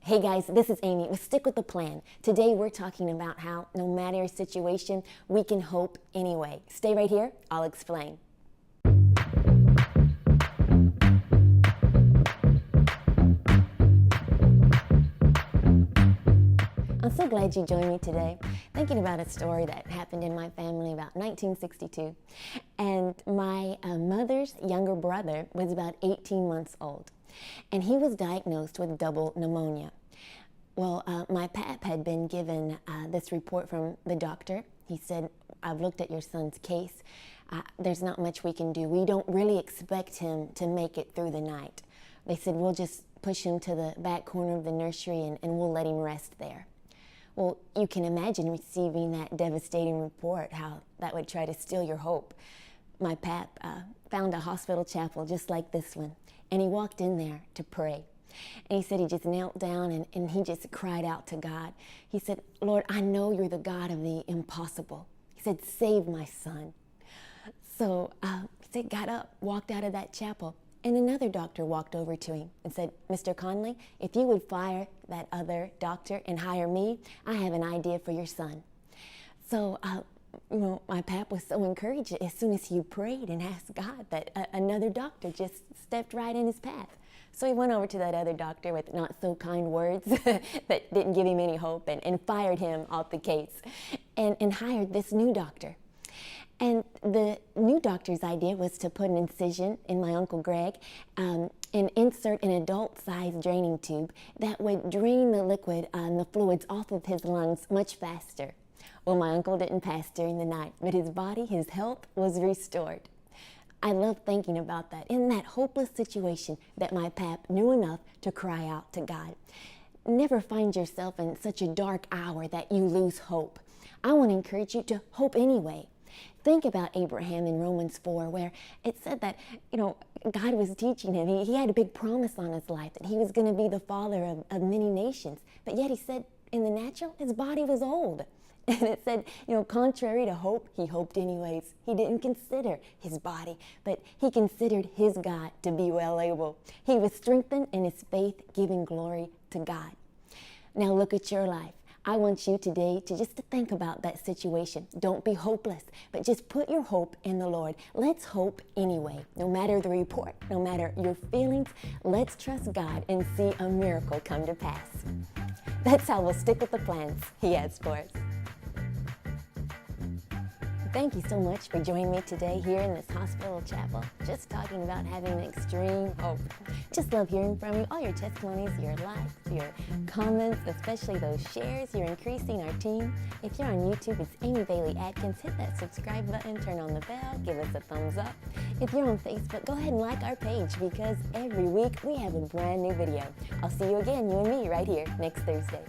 Hey guys, this is Amy with Stick with the Plan. Today we're talking about how no matter your situation, we can hope anyway. Stay right here, I'll explain. I'm so glad you joined me today. Thinking about a story that happened in my family about 1962. And my mother's younger brother was about 18 months old. And he was diagnosed with double pneumonia. Well, my pap had been given this report from the doctor. He said, I've looked at your son's case. There's not much we can do. We don't really expect him to make it through the night. They said, we'll just push him to the back corner of the nursery and we'll let him rest there. Well, you can imagine receiving that devastating report, how that would try to steal your hope. My pap found a hospital chapel just like this one, and he walked in there to pray. And he said he just knelt down and he just cried out to God. He said, Lord, I know you're the God of the impossible. He said, save my son. So he said, got up, walked out of that chapel. And another doctor walked over to him and said, Mr. Conley, if you would fire that other doctor and hire me, I have an idea for your son. So, my pap was so encouraged as soon as he prayed and asked God that another doctor just stepped right in his path. So he went over to that other doctor with not so kind words that didn't give him any hope and fired him off the case and hired this new doctor. And the new doctor's idea was to put an incision in my Uncle Greg and insert an adult-sized draining tube that would drain the liquid and the fluids off of his lungs much faster. Well, my uncle didn't pass during the night, but his body, his health was restored. I love thinking about that, in that hopeless situation that my pap knew enough to cry out to God. Never find yourself in such a dark hour that you lose hope. I want to encourage you to hope anyway. Think about Abraham in Romans 4, where it said that, God was teaching him. He had a big promise on his life that he was going to be the father of many nations. But yet he said in the natural, his body was old. And it said, contrary to hope, he hoped anyways. He didn't consider his body, but he considered his God to be well able. He was strengthened in his faith, giving glory to God. Now look at your life. I want you today to just think about that situation. Don't be hopeless, but just put your hope in the Lord. Let's hope anyway. No matter the report, no matter your feelings, let's trust God and see a miracle come to pass. That's how we'll stick with the plans He has for us. Thank you so much for joining me today here in this hospital chapel, just talking about having extreme hope. Just love hearing from you, all your testimonies, your likes, your comments, especially those shares. You're increasing our team. If you're on YouTube, it's Amy Bailey Adkins. Hit that subscribe button, turn on the bell, give us a thumbs up. If you're on Facebook, go ahead and like our page because every week we have a brand new video. I'll see you again, you and me, right here next Thursday.